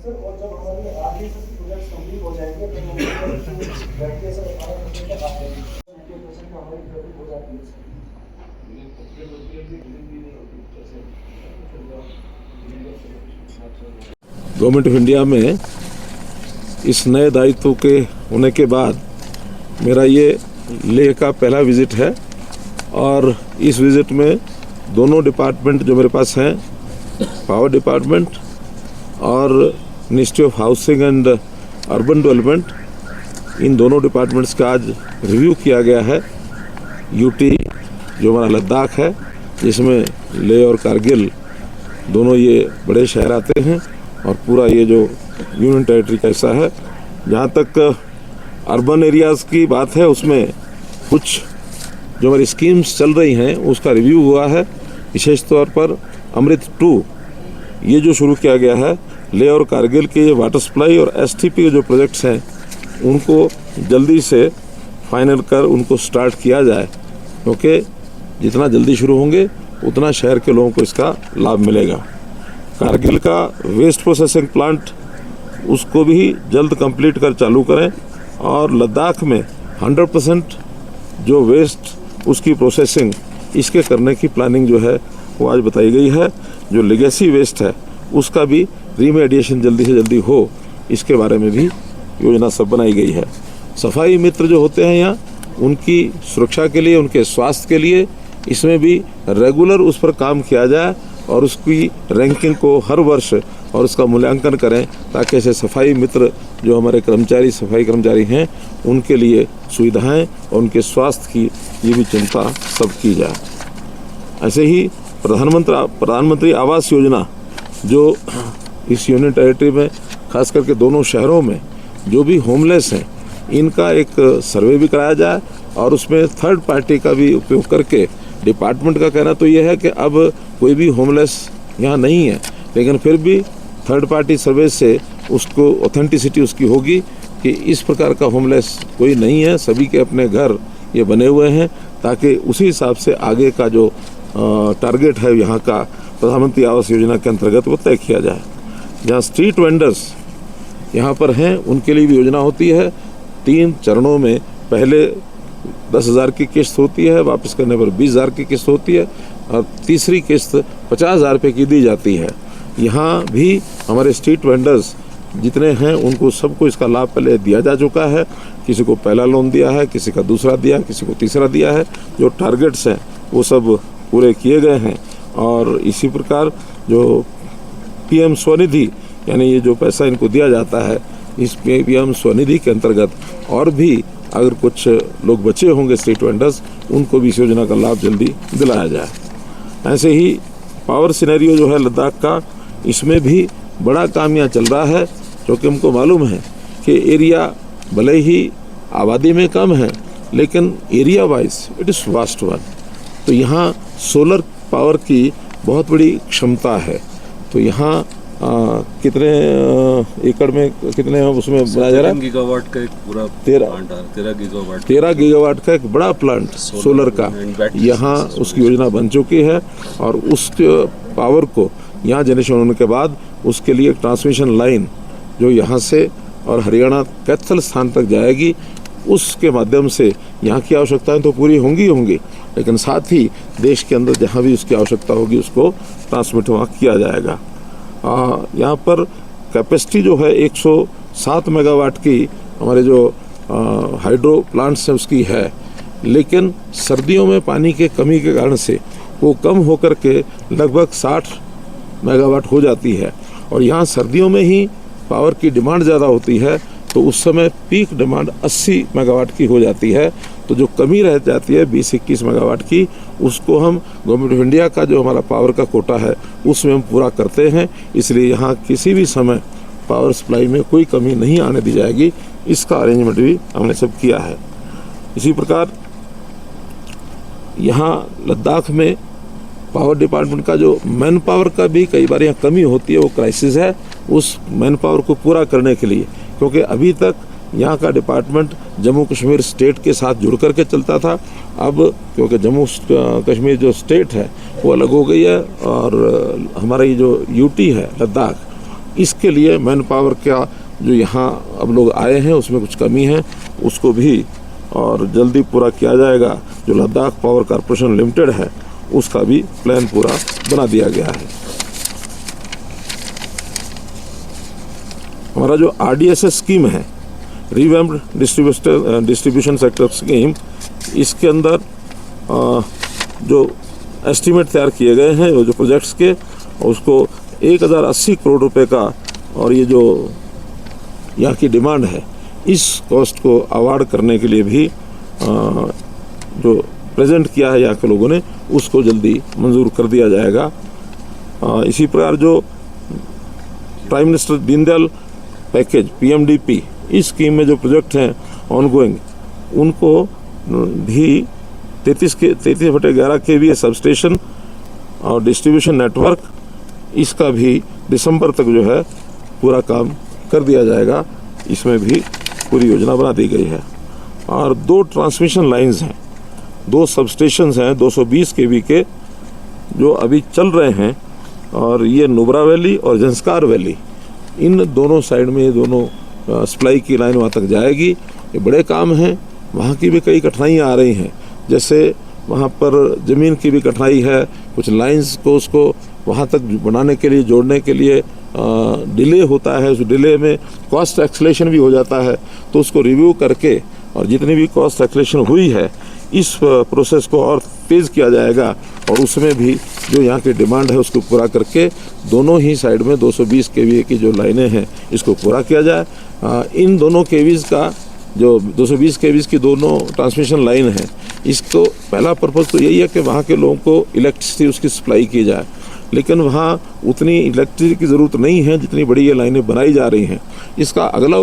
Sir और जब हमारी आधी प्रोजेक्ट्स कंप्लीट हो जाएंगे तो हम बैठके सर 18% तक आ जाएंगे, 90% का हमारी प्रॉफिट हो जाती है सर। गवर्नमेंट ऑफ इंडिया में इस नए दायित्व के होने के बाद मेरा ये लेह का पहला विज़िट है और इस विज़िट में दोनों डिपार्टमेंट जो मेरे पास हैं, पावर डिपार्टमेंट और ministry of housing and urban development, इन दोनों डिपार्टमेंट्स का आज रिव्यू किया गया है। यूटी जो हमारा लद्दाख है, जिसमें लेह और कारगिल दोनों ये बड़े शहर आते हैं और पूरा ये जो यूनियन टेरिटरी का हिस्सा है। जहाँ तक अर्बन एरियाज़ की बात है, उसमें कुछ जो हमारी स्कीम्स चल रही हैं उसका रिव्यू हुआ है। विशेष तौर पर अमृत 2 ये जो शुरू किया गया है, लेह और कारगिल के वाटर सप्लाई और एसटीपी के जो प्रोजेक्ट्स हैं उनको जल्दी से फाइनल कर उनको स्टार्ट किया जाए, क्योंकि जितना जल्दी शुरू होंगे उतना शहर के लोगों को इसका लाभ मिलेगा। कारगिल का वेस्ट प्रोसेसिंग प्लांट उसको भी जल्द कंप्लीट कर चालू करें और लद्दाख में 100% जो वेस्ट उसकी प्रोसेसिंग इसके करने की प्लानिंग जो है वो आज बताई गई है। जो लेगेसी वेस्ट है उसका भी रीमेडिएशन जल्दी से जल्दी हो, इसके बारे में भी योजना सब बनाई गई है। सफाई मित्र जो होते हैं यहाँ, उनकी सुरक्षा के लिए, उनके स्वास्थ्य के लिए इसमें भी रेगुलर उस पर काम किया जाए और उसकी रैंकिंग को हर वर्ष और उसका मूल्यांकन करें, ताकि ऐसे सफाई मित्र जो हमारे कर्मचारी, सफाई कर्मचारी हैं, उनके लिए सुविधाएं और उनके स्वास्थ्य की ये भी चिंता सब की जाए। ऐसे ही प्रधानमंत्री आवास योजना जो इस यूनियन टेरिटरी में खास करके दोनों शहरों में जो भी होमलेस हैं, इनका एक सर्वे भी कराया जाए और उसमें थर्ड पार्टी का भी उपयोग करके, डिपार्टमेंट का कहना तो ये है कि अब कोई भी होमलेस यहाँ नहीं है, लेकिन फिर भी थर्ड पार्टी सर्वे से उसको ऑथेंटिसिटी उसकी होगी कि इस प्रकार का होमलेस कोई नहीं है, सभी के अपने घर ये बने हुए हैं, ताकि उसी हिसाब से आगे का जो टारगेट है यहाँ का प्रधानमंत्री आवास योजना के अंतर्गत वो तय किया जाए। जहाँ स्ट्रीट वेंडर्स यहाँ पर हैं उनके लिए भी योजना होती है। 3 चरणों में पहले 10,000 की किस्त होती है, वापस करने पर 20,000 की किस्त होती है और तीसरी किस्त 50,000 रुपये की दी जाती है। यहाँ भी हमारे स्ट्रीट वेंडर्स जितने हैं उनको सबको इसका लाभ पहले दिया जा चुका है। किसी को पहला लोन दिया है, किसी का दूसरा दिया, किसी को तीसरा दिया है। जो टारगेट्स हैं वो सब पूरे किए गए हैं और इसी प्रकार जो पीएम स्वनिधि, यानी ये जो पैसा इनको दिया जाता है, इस पीएम स्वनिधि के अंतर्गत और भी अगर कुछ लोग बचे होंगे स्ट्रीट वेंडर्स, उनको भी इस योजना का लाभ जल्दी दिलाया जाए। ऐसे ही पावर सिनेरियो जो है लद्दाख का, इसमें भी बड़ा काम यहाँ चल रहा है, क्योंकि हमको मालूम है कि एरिया भले ही आबादी में कम है, लेकिन area wise it is vast one. तो यहाँ सोलर पावर की बहुत बड़ी क्षमता है। तो यहाँ कितने एकड़ में कितने उसमें बनाया जा रहा है? 13 गीगावाट का एक पूरा 13 गीगावाट का एक बड़ा प्लांट सोलर का यहाँ उसकी योजना बन चुकी है और उस पावर को यहाँ जनरेशन होने के बाद उसके लिए एक ट्रांसमिशन लाइन जो यहाँ से और हरियाणा कैथल स्थान तक जाएगी, उसके माध्यम से यहाँ की आवश्यकताएं तो पूरी होंगी, लेकिन साथ ही देश के अंदर जहाँ भी उसकी आवश्यकता होगी उसको ट्रांसमिट वहाँ किया जाएगा। यहाँ पर कैपेसिटी जो है 107 मेगावाट की हमारे जो हाइड्रो प्लांट्स हैं उसकी है, लेकिन सर्दियों में पानी के कमी के कारण से वो कम होकर के लगभग 60 मेगावाट हो जाती है और यहाँ सर्दियों में ही पावर की डिमांड ज़्यादा होती है, तो उस समय पीक डिमांड 80 मेगावाट की हो जाती है। तो जो कमी रह जाती है 20-21 मेगावाट की, उसको हम गवर्नमेंट ऑफ इंडिया का जो हमारा पावर का कोटा है उसमें हम पूरा करते हैं। इसलिए यहाँ किसी भी समय पावर सप्लाई में कोई कमी नहीं आने दी जाएगी, इसका अरेंजमेंट भी हमने सब किया है। इसी प्रकार यहाँ लद्दाख में पावर डिपार्टमेंट का जो मैन पावर का भी कई बार यहाँ कमी होती है, वो क्राइसिस है। उस मैन पावर को पूरा करने के लिए, क्योंकि अभी तक यहाँ का डिपार्टमेंट जम्मू कश्मीर स्टेट के साथ जुड़ करके चलता था, अब क्योंकि जम्मू कश्मीर जो स्टेट है वो अलग हो गई है और हमारा ये जो यूटी है लद्दाख, इसके लिए मैन पावर का जो यहाँ अब लोग आए हैं उसमें कुछ कमी है, उसको भी और जल्दी पूरा किया जाएगा। जो लद्दाख पावर कॉरपोरेशन लिमिटेड है उसका भी प्लान पूरा बना दिया गया है। हमारा जो RDSS स्कीम है, रिवैम्प्ड डिस्ट्रीब्यूशन सेक्टर स्कीम, इसके अंदर जो एस्टीमेट तैयार किए गए हैं जो प्रोजेक्ट्स के, उसको 1080 करोड़ रुपए का, और ये जो यहाँ की डिमांड है इस कॉस्ट को अवार्ड करने के लिए भी जो प्रेजेंट किया है यहाँ के लोगों ने, उसको जल्दी मंजूर कर दिया जाएगा। इसी प्रकार जो prime minister Deendayal package PMDP, इस स्कीम में जो प्रोजेक्ट हैं ऑनगोइंग, उनको भी 33/11 kV सब स्टेशन और डिस्ट्रीब्यूशन नेटवर्क, इसका भी दिसंबर तक जो है पूरा काम कर दिया जाएगा। इसमें भी पूरी योजना बना दी गई है। और 2 ट्रांसमिशन लाइंस हैं, 2 सब स्टेशंस हैं 220 kV के जो अभी चल रहे हैं, और ये नुब्रा वैली और जंस्कार वैली, इन दोनों साइड में ये दोनों सप्लाई की लाइन वहाँ तक जाएगी। ये बड़े काम हैं। वहाँ की भी कई कठिनाइयाँ आ रही हैं, जैसे वहाँ पर ज़मीन की भी कठिनाई है, कुछ लाइंस को उसको वहाँ तक बनाने के लिए, जोड़ने के लिए डिले होता है। उस डिले में कॉस्ट एक्सेलेरेशन भी हो जाता है, तो उसको रिव्यू करके और जितनी भी कॉस्ट एक्सेलेरेशन हुई है इस प्रोसेस को और तेज़ किया जाएगा, और उसमें भी जो यहाँ की डिमांड है उसको पूरा करके दोनों ही साइड में 220 kV की जो लाइनें हैं इसको पूरा किया जाए। इन दोनों केवीज़ का जो 220 kV की दोनों ट्रांसमिशन लाइन है, इसको पहला पर्पज़ तो यही है कि वहाँ के लोगों को इलेक्ट्रिसिटी उसकी सप्लाई की जाए, लेकिन वहाँ उतनी इलेक्ट्रिसिटी की ज़रूरत नहीं है जितनी बड़ी ये लाइनें बनाई जा रही हैं। इसका अगला